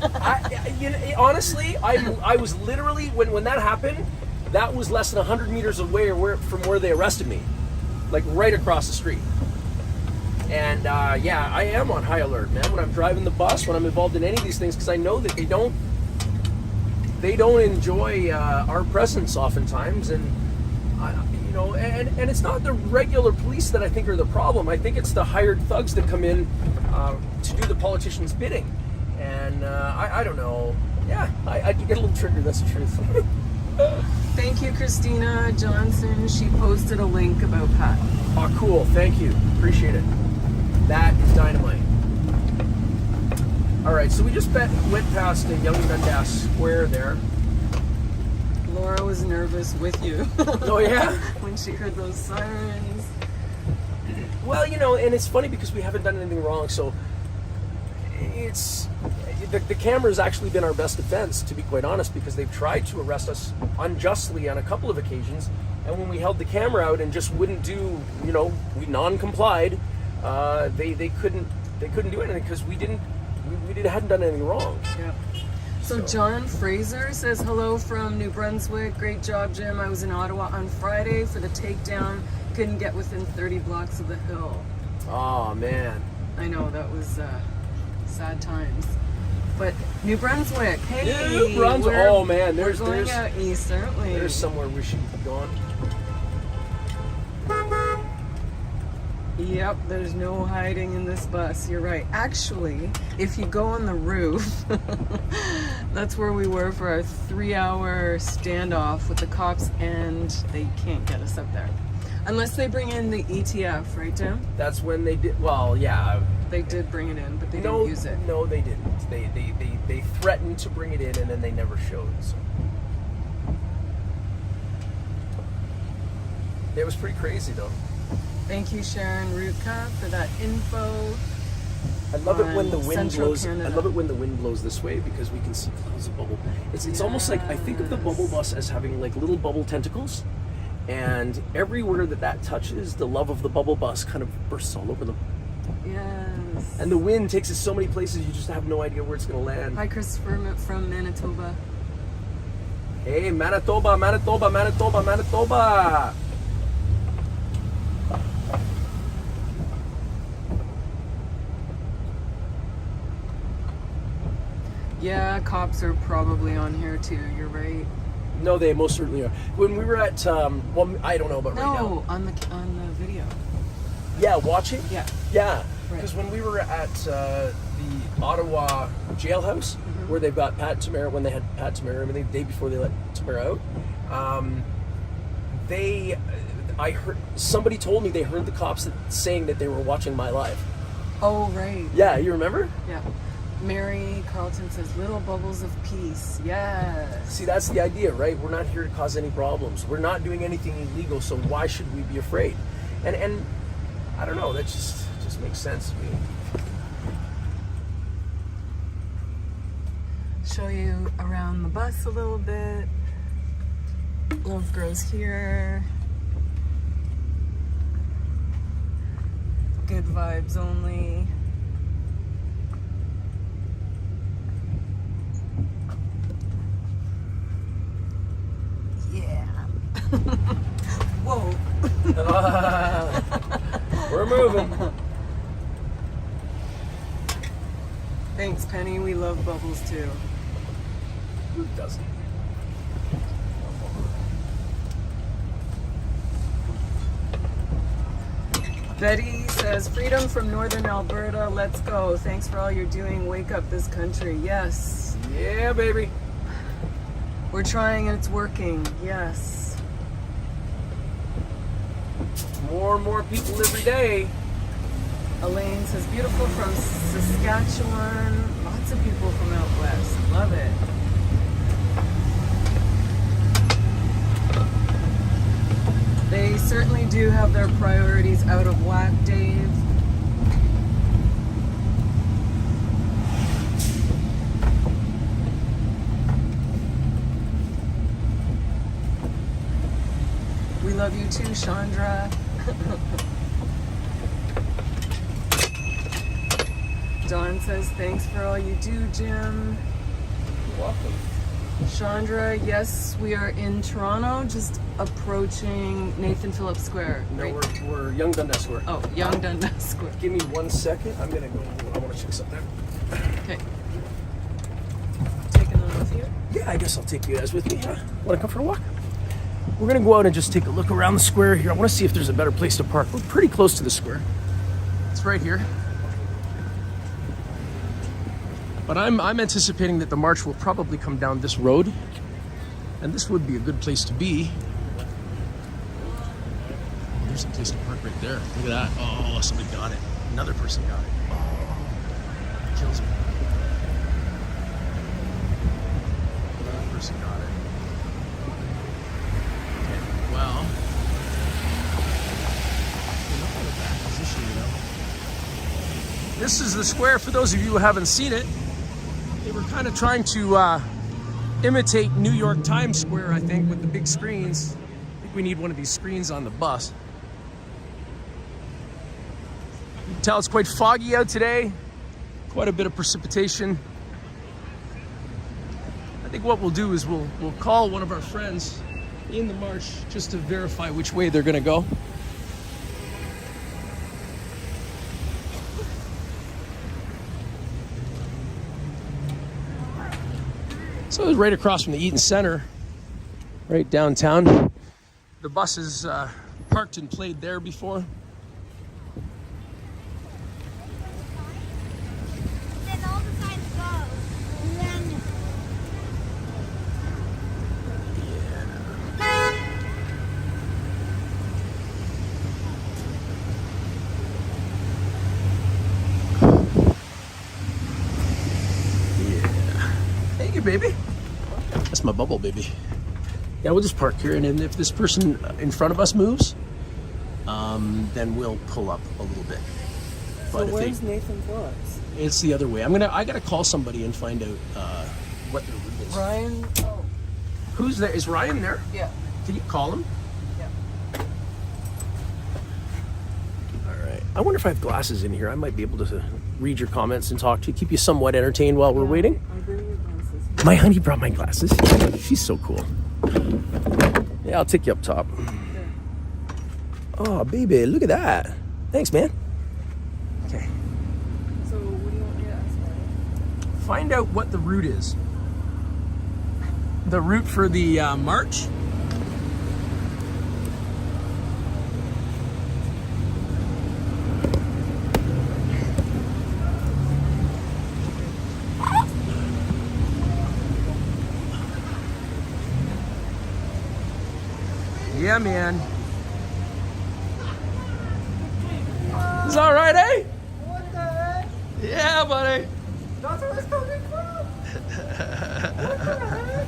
Honestly, I was literally, when that happened, that was less than 100 meters away from where they arrested me. Like right across the street. And yeah, I am on high alert, man, when I'm driving the bus, when I'm involved in any of these things, because I know that they don't enjoy our presence oftentimes, and and it's not the regular police that I think are the problem. I think it's the hired thugs that come in to do the politicians' bidding, and I don't know. Yeah, I get a little triggered. That's the truth. Thank you, Christina Johnson. She posted a link about Pat. Oh, cool. Thank you. Appreciate it. That is dynamite. All right, so we just went past the Young Dundas Square there. Laura was nervous with you. Oh, yeah? When she heard those sirens. Well, and it's funny because we haven't done anything wrong, so it's... The camera's actually been our best defense, to be quite honest, because they've tried to arrest us unjustly on a couple of occasions, and when we held the camera out and just wouldn't do, we non-complied, they couldn't do anything because we hadn't done anything wrong. Yeah. So John Fraser says, hello from New Brunswick. Great job, Jim. I was in Ottawa on Friday for the takedown. Couldn't get within 30 blocks of the hill. Oh, man. I know, that was sad times. But New Brunswick, hey! New Brunswick. Oh, man. We're going out east, aren't we? There's somewhere we should be going. Yep, there's no hiding in this bus. You're right. Actually, if you go on the roof, that's where we were for our 3-hour standoff with the cops, and they can't get us up there. Unless they bring in the ETF, right, Jim? That's when they did. Well, yeah. They did bring it in, but they didn't use it. No, they didn't. They threatened to bring it in, and then they never showed. So. It was pretty crazy, though. Thank you, Sharon Rutka, for that info. I love it when the wind Central blows. Canada. I love it when the wind blows this way because we can see clouds of bubble. It's almost like I think of the bubble bus as having like little bubble tentacles, and everywhere that touches, the love of the bubble bus kind of bursts all over them. Yes. And the wind takes us so many places you just have no idea where it's going to land. Hi, Christopher from Manitoba. Hey, Manitoba, Manitoba, Manitoba, Manitoba. Yeah, cops are probably on here too. You're right. No, they most certainly are. When we were at, well, I don't know about right now. No, on the video. Yeah, watching? Yeah. Yeah, because when we were at the Ottawa jailhouse, where they've got Pat and Tamara, when they had Pat and Tamara, the day before they let Tamara out, I heard, somebody told me they heard the cops saying that they were watching my live. Oh, right. Yeah, you remember? Yeah. Mary Carlton says, little bubbles of peace. Yes. See, that's the idea, right? We're not here to cause any problems. We're not doing anything illegal, so why should we be afraid? And I don't know, that just makes sense to me. Show you around the bus a little bit. Love grows here. Good vibes only. Yeah. Whoa. We're moving. Thanks, Penny. We love bubbles too. Who doesn't? Betty says, freedom from northern Alberta, let's go. Thanks for all you're doing. Wake up this country. Yes. Yeah, baby. We're trying and it's working. Yes. More and more people every day. Elaine says, beautiful from Saskatchewan. Lots of people from out west. Love it. They certainly do have their priorities out of whack, Dave. We love you too, Chandra. Dawn says, thanks for all you do, Jim. You're welcome. Chandra, yes, we are in Toronto, just approaching Nathan Phillips Square. No, Right? we're Young Dundas Square. Oh, Young Dundas Square. Give me 1 second. I'm gonna go. I want to check something out. Okay. Taking them with you? Yeah, I guess I'll take you guys with me. Want to come for a walk? We're gonna go out and just take a look around the square here. I want to see if there's a better place to park. We're pretty close to the square. It's right here. But I'm anticipating that the march will probably come down this road, and this would be a good place to be. There's a place to park right there. Look at that. Oh, somebody got it. Another person got it. Oh, kills me. Another person got it. Okay, well, we're not in a bad position, you know. This is the square, for those of you who haven't seen it. They were kind of trying to imitate New York Times Square, I think, with the big screens. I think we need one of these screens on the bus. You can tell it's quite foggy out today. Quite a bit of precipitation. I think what we'll do is we'll call one of our friends in the march just to verify which way they're gonna go. So it's right across from the Eaton Center, right downtown. The bus is parked and played there before. Then all the signs go. And then Thank you, baby. That's my bubble, baby. Yeah, we'll just park here, and then if this person in front of us moves, then we'll pull up a little bit. So where's Nathan Phillips? It's the other way. I gotta call somebody and find out what their route is. Ryan? Oh. Who's there? Is Ryan there? Yeah. Can you call him? Yeah. All right. I wonder if I have glasses in here. I might be able to read your comments and talk to you, keep you somewhat entertained while we're waiting. I'll bring your glasses. My honey brought my glasses. She's so cool. Yeah, I'll take you up top. Oh, baby, look at that. Thanks, man. Okay. So what do you want me to ask? Find out what the route is. The route for the march. Yeah, man. Is that all right, eh? What the heck? Yeah, buddy. That's where it's coming from. What the heck?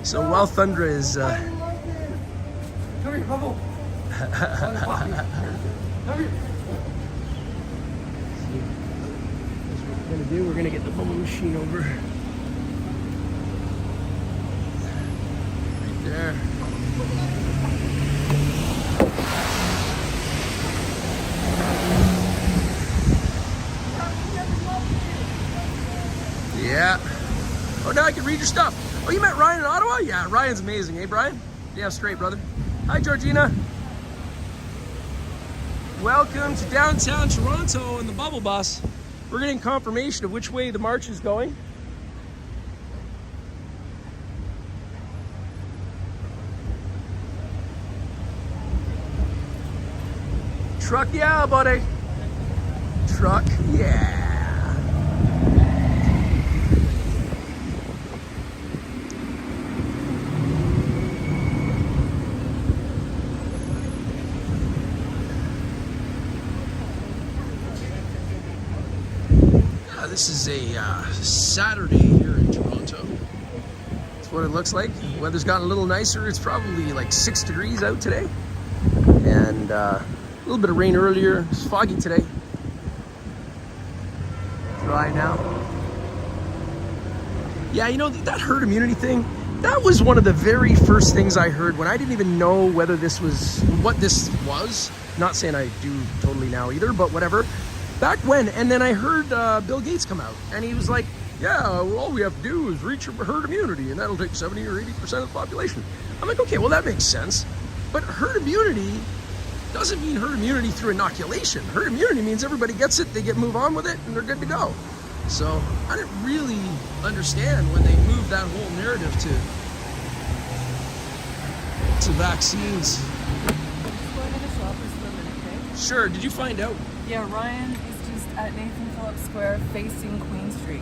So while Thundra is I love this. Come here, Bubble. Come here. we're gonna get the bubble machine over right there. Yeah. Oh, now I can read your stuff. Oh, you met Ryan in Ottawa? Yeah, Ryan's amazing, eh, Brian? Yeah, straight, brother. Hi, Georgina. Welcome to downtown Toronto in the bubble bus. We're getting confirmation of which way the march is going. Truck, yeah, buddy. Truck, yeah. This is a Saturday here in Toronto. That's what it looks like. The weather's gotten a little nicer. It's probably like 6 degrees out today. And a little bit of rain earlier. It's foggy today. Dry now. Yeah, you know, that herd immunity thing, that was one of the very first things I heard when I didn't even know whether this was, what this was. Not saying I do totally now either, but whatever. Back when, and then I heard Bill Gates come out, and he was like, yeah, well, all we have to do is reach herd immunity, and that'll take 70 or 80% of the population. I'm like, okay, well, that makes sense. But herd immunity doesn't mean herd immunity through inoculation. Herd immunity means everybody gets it, they move on with it, and they're good to go. So I didn't really understand when they moved that whole narrative to vaccines. Sure, did you find out? Yeah, Ryan is just at Nathan Phillips Square facing Queen Street.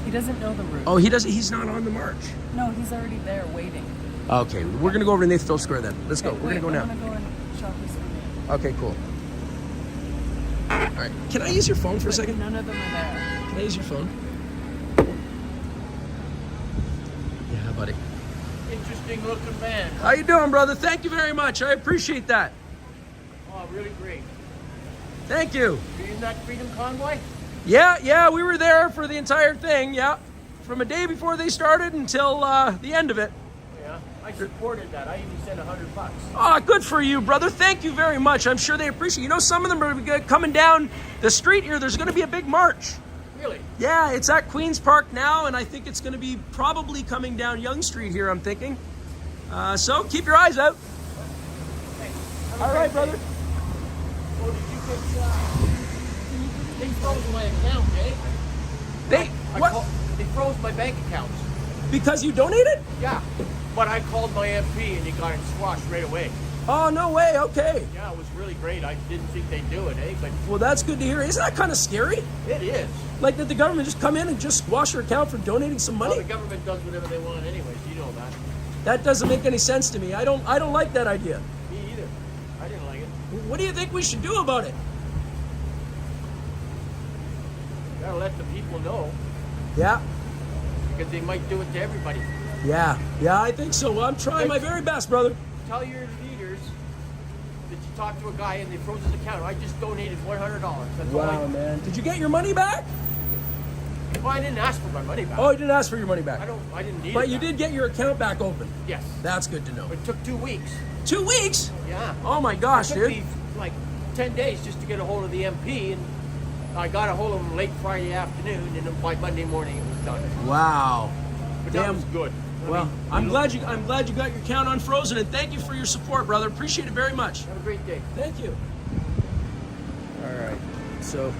He doesn't know the route. Oh, he doesn't, he's not on the march. No, he's already there waiting. Okay, we're gonna go over to Nathan Phillips Square then. Let's go, we're gonna go now. I'm gonna go and shop this one. Okay, cool. All right, can I use your phone for a second? None of them are there. Can I use your phone? Yeah, buddy. Interesting looking man. How you doing, brother? Thank you very much. I appreciate that. Oh, really great. Thank you. You in that Freedom Convoy? Yeah, we were there for the entire thing, yeah. From a day before they started until the end of it. Yeah, I supported that. I even sent $100. Oh, good for you, brother. Thank you very much. I'm sure they appreciate it. You know, some of them are coming down the street here. There's going to be a big march. Really? Yeah, it's at Queen's Park now, and I think it's going to be probably coming down Yonge Street here, I'm thinking. So keep your eyes out. All right, brother. Oh, did you get, they froze my account, eh? They froze my bank accounts. Because you donated? Yeah, but I called my MP and they got it squashed right away. Oh, no way, okay. Yeah, it was really great. I didn't think they'd do it, eh? But well, that's good to hear. Isn't that kind of scary? it is. Like, did the government just come in and just squash your account for donating some money? Well, the government does whatever they want anyways, you know that. That doesn't make any sense to me. I don't like that idea. Me either. I didn't like it. What do you think we should do about it? Gotta let the people know, Yeah. because they might do it to everybody. Yeah, I think so. Well, I'm trying my very best, brother. Tell your leaders that you talked to a guy and they froze his account. I just donated $100. That's all I, Man. Did you get your money back? well, I didn't ask for my money back. Oh, you didn't ask for your money back. I didn't need But it you back. did get your account back open. Yes. That's good to know. But it took 2 weeks. 2 weeks? Yeah. Oh my gosh, It took dude. me like 10 days just to get a hold of the MP, and I got a hold of him late Friday afternoon, and then by Monday morning it was done. Wow. But Damn. that was good. Well, I I'm mean, glad you got your account unfrozen, and thank you for your support, brother. Appreciate it very much. Have a great day. Thank you. All right, so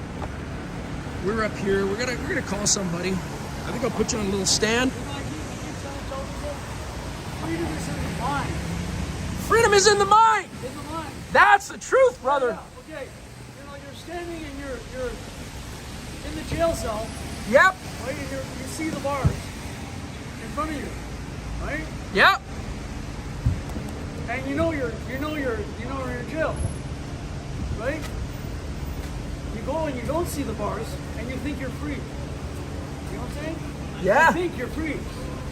we're up here. We're gonna call somebody. I think I'll put you on a little stand. Freedom is in the mind. Freedom is in the mind. In the mind. That's the truth, brother. Yeah, okay. You know, you're standing and you're in the jail cell. Yep. Right, and you see the bars in front of you, right? Yep. And you know you're in jail, right? You go and you don't see the bars, and you think you're free. You know what I'm saying? Yeah. You think you're free.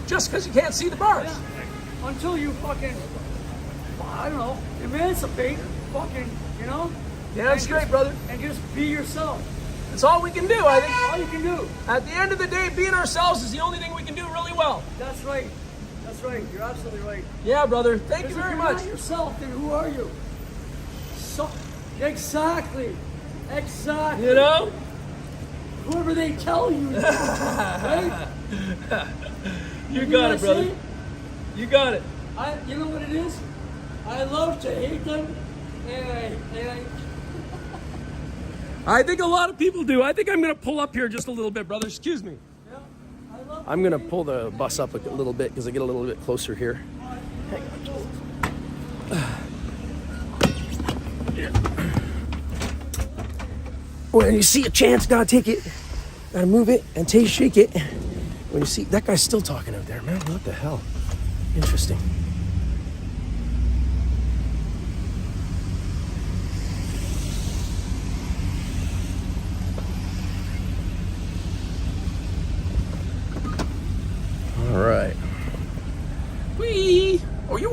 Just because you can't see the bars. Yeah. Until you fucking, I don't know, emancipate, fucking, you know? Yeah, that's great, brother. And just be yourself. That's all we can do, I think. All you can do. At the end of the day, being ourselves is the only thing we can do really well. That's right. That's right. You're absolutely right. Yeah, brother. Thank you very If much. you're not yourself, then who are you? So, exactly. Exactly. You know? Whoever they tell you, right? You got it, brother. You got it. You know what it is? I love to hate them, and I think a lot of people do. I think I'm going to pull up here just a little bit, brother. Excuse me. I'm going to pull the bus up a little bit because I get a little bit closer here. Hang on. When you see a chance, gotta take it. Gotta move it and shake it. When you see, that guy's still talking out there, man. What the hell? Interesting.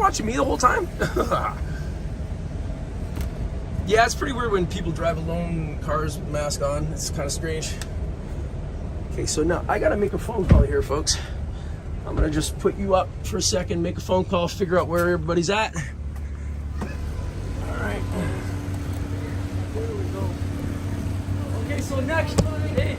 watching me the whole time? Yeah, it's pretty weird when people drive alone in cars with mask on. It's kind of strange. Okay, so now I gotta make a phone call here, folks. I'm gonna just put you up for a second, make a phone call, figure out where everybody's at. All right. There we go. Okay, so next, hey,